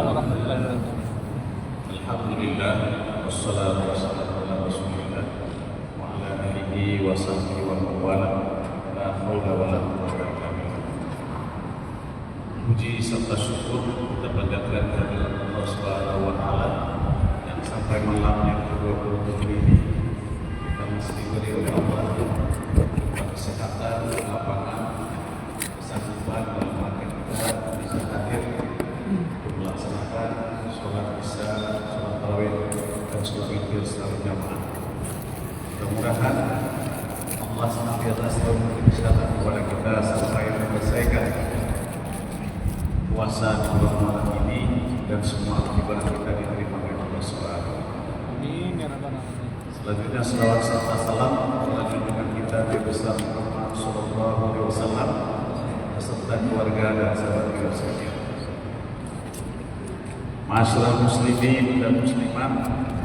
Waalaikumsalam warahmatullahi wabarakatuh. Alhamdulillah, wassalatu wassalamu ala rasulillah wa ala alihi wa sahbihi wa mawala, la hawla wa la quwwata illa billah. Puji serta syukur kita panjatkan kehadirat Allah Subhanahu wa taala yang sampai malam yang ke-27 ini kita masih diberi oleh Allah kesehatan, lapangan, kesanggupan dalam rangka kita bisa hadir untuk melaksanakan sholat isya, sholat tarawih, dan sholat witir secara jamaah. Mudah-mudahan Allah senantiasa selalu memberi kesehatan kepada kita sampai menyelesaikan puasa di bulan malam ini dan semua ibadah kita diterima oleh Allah Subhanahu. Amin ya rabbal alamin. Selanjutnya selawat serta salam pada junjungan kita Nabi besar Muhammad Sallallahu Alaihi Wasallam beserta keluarga dan sahabat beliau sekalian. Masyarakat muslimin dan muslimat,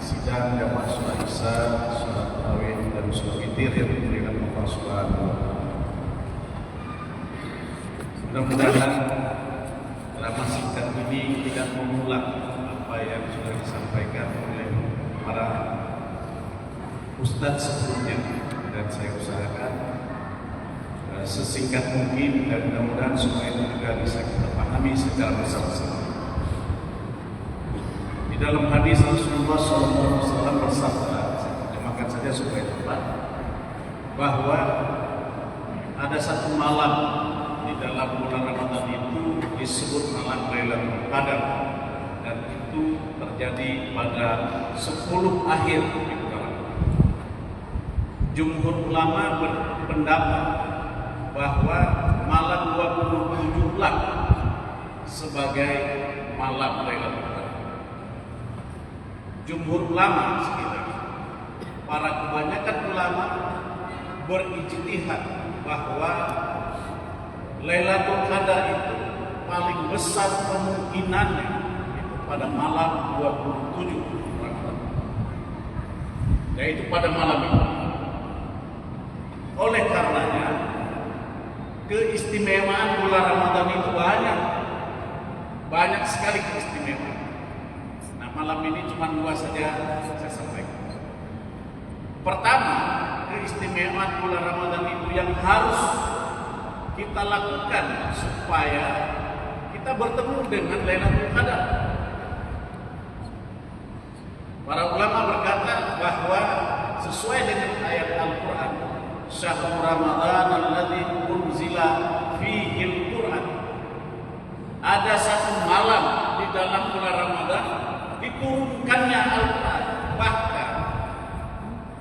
sidang jamaah sholat isya, sholat tarawih dan sholat witir yang diberikan Allah Subhanahu wa taala. Mudah-mudahan ceramah singkat ini tidak mengulang apa yang sudah disampaikan oleh para ustadz sebelumnya, dan saya usahakan sesingkat mungkin dan mudah-mudahan semua itu juga bisa kita pahami secara bersama-sama. Di dalam hadis Rasulullah SAW bersabda, saya terjemahkan saja supaya tepat, bahwa ada satu malam di dalam bulan Ramadan itu disebut malam Lailatul Qadar, dan itu terjadi pada 10 akhir di bulan Ramadan. Jumhur ulama berpendapat bahwa malam 27 lah sebagai malam Lailatul Qadar. Jumhur ulama sekali lagi, para kebanyakan ulama berijtihad bahwa Lailatul Qadar itu paling besar kemungkinannya itu pada malam 27 Ramadan, yaitu pada malam itu. Oleh karenanya keistimewaan bulan Ramadan itu banyak sekali keistimewaan. Nah, malam ini cuma 2 saja saya sampaikan. Pertama, keistimewaan bulan Ramadan itu yang harus kita lakukan supaya kita bertemu dengan Lailatul Qadar. Para ulama berkata bahwa sesuai dengan ayat Al-Quran, Syahrul Ramadan alladzi unzila fihi al-Quran. Ada satu malam di dalam bulan Ramadan diturunkannya Al-Quran. Bahkan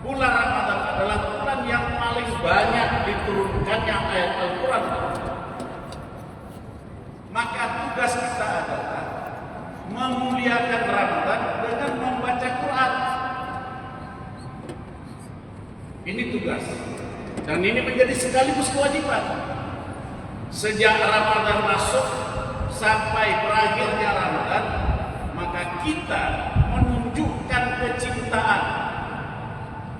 bulan Ramadan adalah bulan yang paling banyak diturunkannya ayat Al-Quran. Maka tugas kita adalah memuliakan Ramadan dengan membaca Quran. Ini tugas. Dan ini menjadi sekaligus kewajiban. Sejak Ramadan masuk sampai berakhirnya Ramadan, maka kita menunjukkan kecintaan.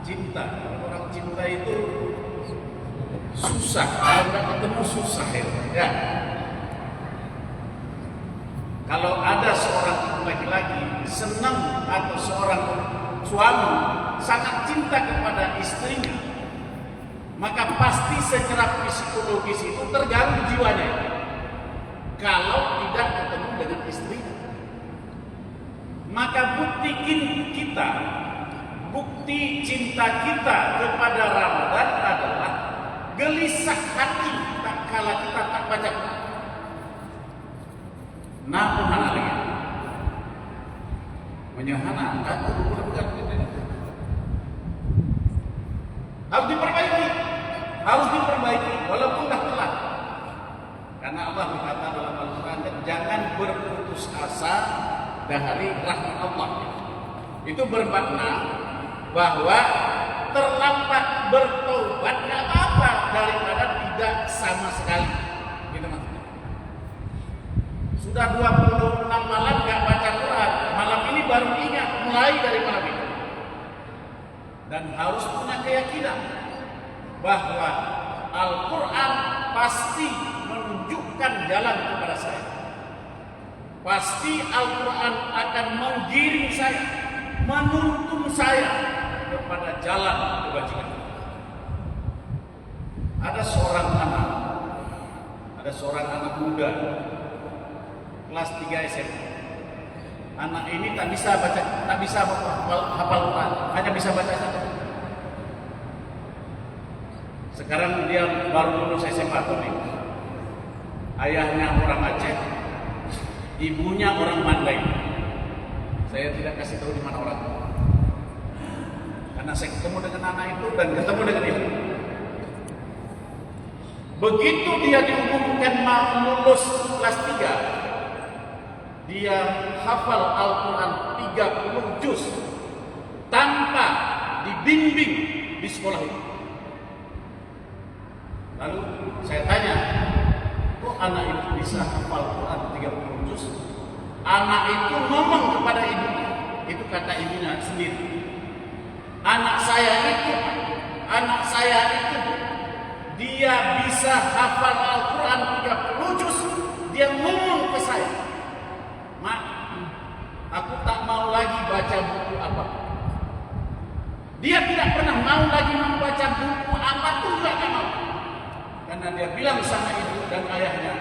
Cinta, orang cinta itu susah, kalau nggak ketemu susah ya. Kalau ada seorang laki-laki senang atau seorang suami sangat cinta kepada istrinya, maka pasti secara psikologis itu terganggu jiwanya kalau tidak ketemu dengan istrinya. Maka bukti cinta kita kepada Ramadan adalah gelisah hati tak kala kita tak baca Quran. Namun analia menyahana harus diperbaiki walaupun dah telat. Karena Allah berkata dalam Al-Quran, jangan berputus asa dari rahmat Allah. Itu bermakna bahwa terlambat bertobat nggak apa-apa daripada tidak sama sekali. Gitu maksudnya. Sudah 26 malam nggak baca Quran, malam ini baru ingat, mulai dari malam ini. Dan harus punya keyakinan bahwa Al-Quran pasti menunjukkan jalan kepada saya. pasti Al-Quran akan menggiring saya, menuntun saya kepada jalan kebajikan. Ada seorang anak muda kelas 3 SMA. Anak ini tak bisa hafal Quran, hanya bisa baca saja. Sekarang dia baru lulus SMA tadi. Ayahnya orang Aceh, ibunya orang Mandai. Saya tidak kasih tahu di mana orang. Karena saya ketemu dengan anak itu dan ketemu dengan dia. Begitu dia diumumkan mau lulus kelas 3, dia hafal Al-Quran 30 juz tanpa dibimbing di sekolah itu. Lalu saya tanya, kok anak itu bisa hafal Quran 30 juz? Anak itu ngomong kepada ibunya, itu kata ibunya sendiri. Anak saya itu dia bisa hafal Al-Quran 30 juz, dia ngomong ke saya, "Mak, aku tak mau lagi baca buku apapun." Dia tidak pernah mau lagi membaca buku apapun, tidak mau. Karena dia bilang sama ibu dan ayahnya,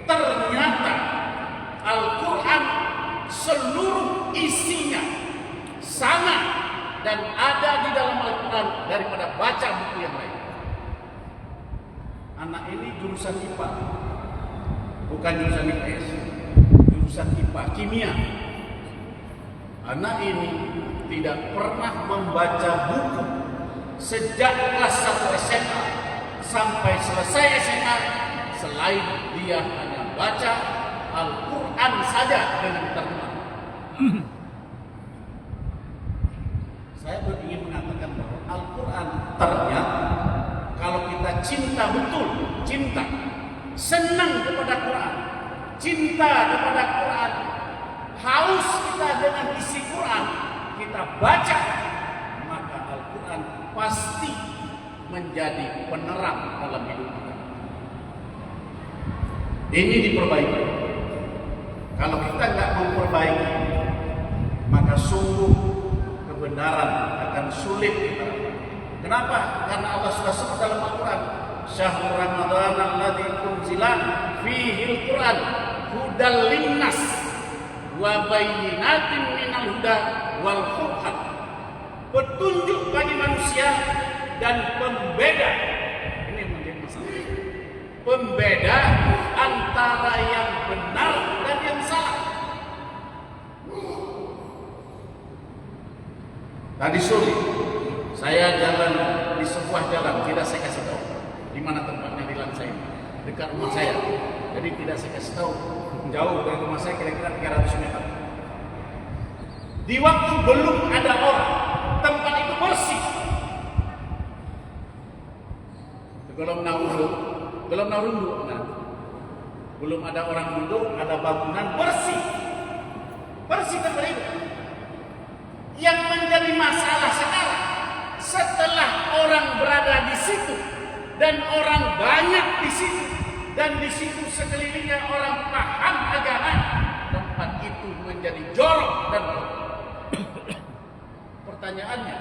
ternyata Al-Quran seluruh isinya sama dan ada di dalam Al-Quran daripada baca buku yang lain. Anak ini jurusan IPA, bukan jurusan IPS, jurusan IPA, kimia. Anak ini tidak pernah membaca buku sejak kelas 1 SMA sampai selesai SMA, selain dia hanya baca Al-Quran saja dengan terjemahan. Saya ingin mengatakan bahwa Al-Quran ternyata kalau kita cinta betul, senang kepada Quran, cinta kepada Quran, haus kita dengan isi Quran, kita baca, maka Al-Quran pasti menjadi penerang dalam hidup kita. Ini diperbaiki. Kalau kita nggak memperbaiki, maka sungguh kebenaran akan sulit kita. Kenapa? Karena Allah sudah sebut dalam Al-Quran, Syahrul Ramadan alladzi unzila fihi al-Quran hudal linnas wa bayyinatin minal huda wal furqan. Petunjuk bagi manusia dan pembeda. Ini menjadi masalah. Pembeda antara yang benar dan yang salah. Tadi sore saya jalan di sebuah jalan, tidak saya kasih tahu di mana tempatnya di Lansai, dekat rumah saya. Jadi tidak saya kasih tahu, jauh dari rumah saya kira-kira 300 meter. Di waktu belum ada orang, tempat itu bersih. Belum naurundu, belum ada orang duduk, ada bangunan bersih tempat itu. Yang menjadi masalah sekarang, setelah orang berada di situ dan orang banyak di situ dan di situ sekelilingnya orang paham agama, tempat itu menjadi jorok dan pertanyaannya,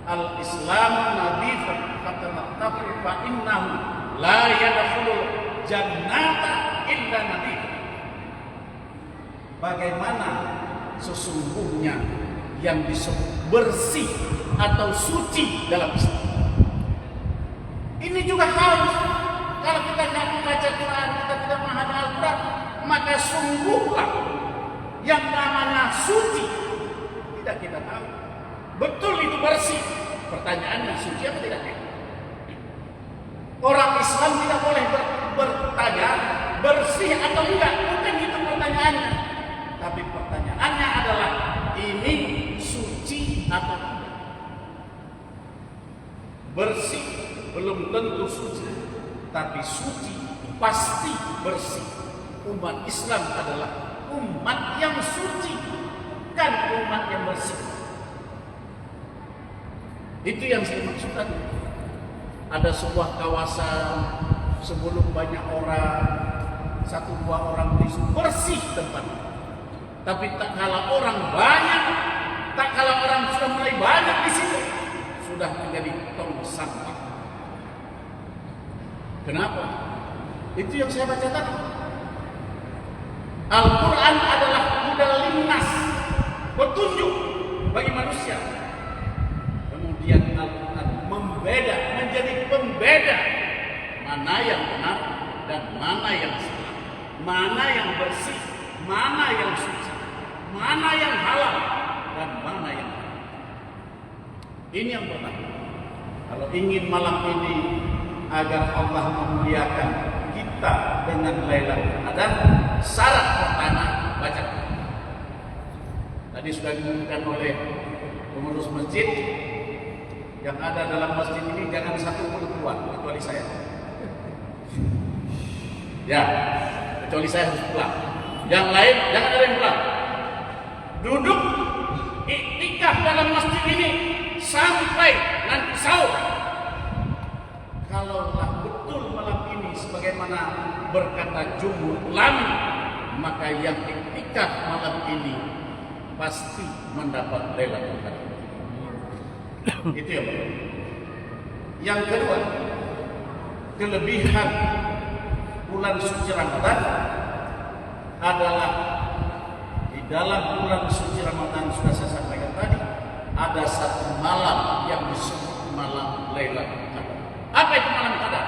al-Islam nadhifun fatanaqqu fa innahu la yadkhulul jannata illa nadhif. Bagaimana sesungguhnya yang disebut bersih atau suci dalam Islam? Ini juga harus, kalau kita tidak membaca Quran, kita tidak memahami Al-Quran, maka sungguhlah yang namanya suci tidak kita tahu. Betul itu bersih. Pertanyaannya, suci apa tidak? Orang Islam tidak boleh bertanya bersih atau enggak. Bukan itu pertanyaannya. Tapi pertanyaannya adalah, ini suci atau tidak? Bersih belum tentu suci, tapi suci pasti bersih. Umat Islam adalah umat yang suci, bukan umat yang bersih. Itu yang saya maksudkan. Ada sebuah kawasan sebelum banyak orang, satu dua orang bersih tempat. Tapi tak kala orang banyak, tak kala orang sudah mulai banyak di situ, sudah menjadi tong sampah. Kenapa? Itu yang saya baca tadi. Al-Quran adalah hudal linnas, petunjuk bagi manusia. Kemudian Al-Quran membeda, menjadi pembeda mana yang benar dan mana yang salah, mana yang bersih, mana yang suci, mana yang halal dan mana yang haram. Ini yang pertama. Kalau ingin malam ini agar Allah memuliakan kita dengan Lailatul Qadar, syarat pertama baca Quran. Tadi sudah diumumkan oleh pengurus masjid, yang ada dalam masjid ini jangan satu pun keluar kecuali saya. Ya, kecuali saya harus pulang. Yang lain jangan ada yang pulang. Duduk iktikaf dalam masjid ini sampai nanti sahur. Kalaulah betul malam ini sebagaimana berkata jumhur ulama, maka yang iktikaf malam ini pasti mendapat Lailatul Qadar. Itu yang pertama. Yang kedua, kelebihan bulan suci Ramadan adalah di dalam bulan suci Ramadan, sudah saya sampaikan tadi, ada satu malam yang disebut malam Lailatul Qadar. Apa itu malam Qadar?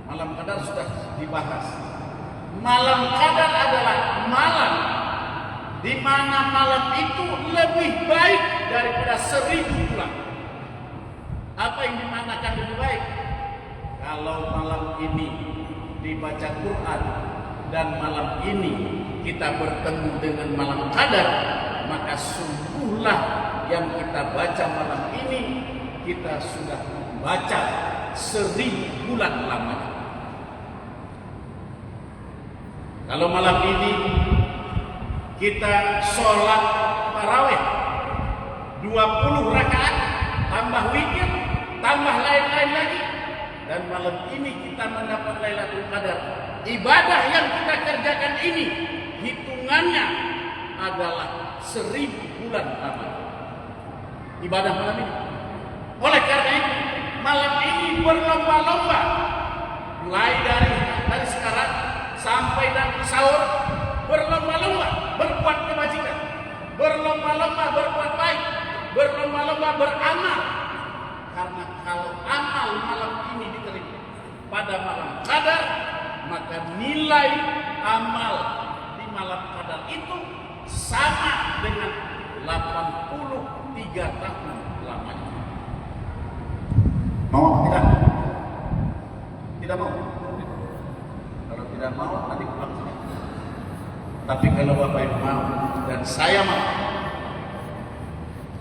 Malam Qadar sudah dibahas. Malam Qadar adalah malam di mana malam itu lebih baik daripada 1000 bulan. Apa yang dimanakan lebih baik? Kalau malam ini dibaca Quran dan malam ini kita bertemu dengan malam Qadar, maka sungguhlah yang kita baca malam ini kita sudah membaca 1000 bulan lamanya. Kalau malam ini kita sholat tarawih 20 rakaat tambah witir tambah lain-lain lagi, dan malam ini kita mendapat Lailatul Qadar. Ibadah yang kita kerjakan ini hitungannya adalah 1000 bulan lamanya. Ibadah malam ini. Oleh karena itu malam ini berlomba-lomba, mulai dari sekarang sampai nanti sahur, berlomba-lomba berbuat kebajikan, berlomba-lomba berbuat baik, berlomba-lomba beramal. Karena kalau amal malam ini diterima pada malam Qadar, maka nilai amal di malam Qadar itu sama dengan 83 tahun lamanya. Mau tidak? Tidak mau. Kalau tidak mau, nanti pulang saja. Tapi kalau Bapak Ibu mau dan saya mau,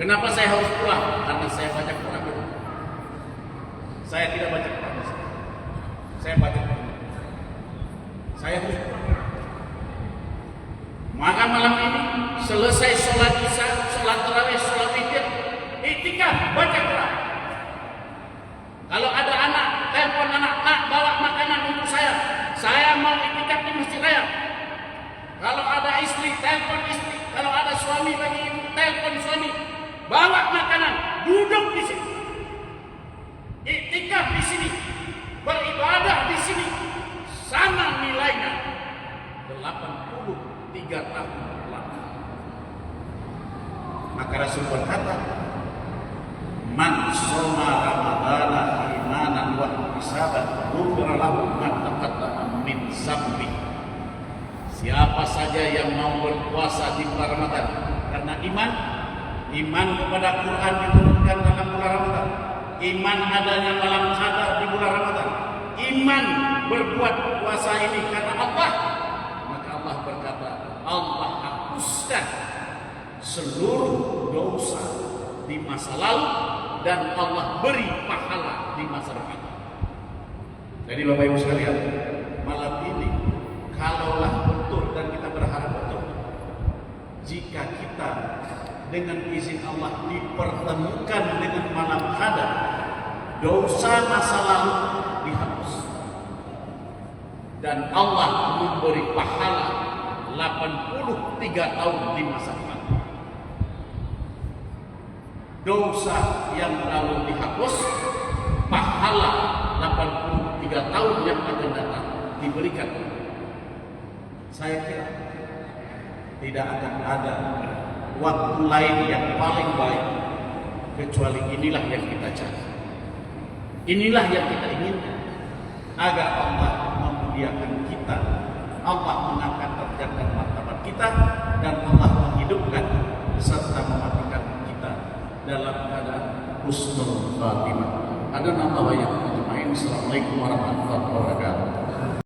kenapa saya harus pulang? Karena saya baca Quran. Saya tidak baca Quran. Saya baca Quran. Saya harus pulang. Maka malam ini selesai sholat isya, sholat tarawih, sholat witir, iktikaf baca Quran. Kalau ada anak, telepon anak, nak bawa makanan untuk saya mau iktikaf di Masjid Raya. Kalau ada istri, telepon istri. Kalau ada suami bagi ibu, telepon suami. Bawa makanan, duduk di sini. Iktikaf di sini, beribadah di sini, sama nilainya 83 tahun lama. Maka Rasul berkata, man shoma ramadhana imanan wa ihtisaban ghufira lahu ma taqaddama min dzambi. Siapa saja yang mau berpuasa di bulan Ramadan karena iman kepada Quran diturunkan dalam bulan Ramadan, iman adanya malam Qadar di bulan Ramadan, iman berbuat puasa ini karena Allah, maka Allah berkata, Allah hapuskan seluruh dosa di masa lalu dan Allah beri pahala di masa depan. Jadi Bapak Ibu sekalian, malam ini kalaulah betul dan kita berharap betul, jika kita dengan izin Allah dipertemukan dengan malam Qadar, dosa masa lalu dihapus. dan Allah memberi pahala 83 tahun di masa depan. Dosa yang lalu dihapus, pahala 83 tahun yang akan datang diberikan. Saya kira tidak akan ada waktu lain yang paling baik kecuali inilah yang kita cari. Inilah yang kita inginkan, agar Allah memuliakan kita, Allah mengangkat derajat dan martabat kita, dan Allah menghidupkan serta mematikan kita dalam keadaan husnul khatimah. Ada nama yang ajmain. Assalamualaikum warahmatullahi wabarakatuh.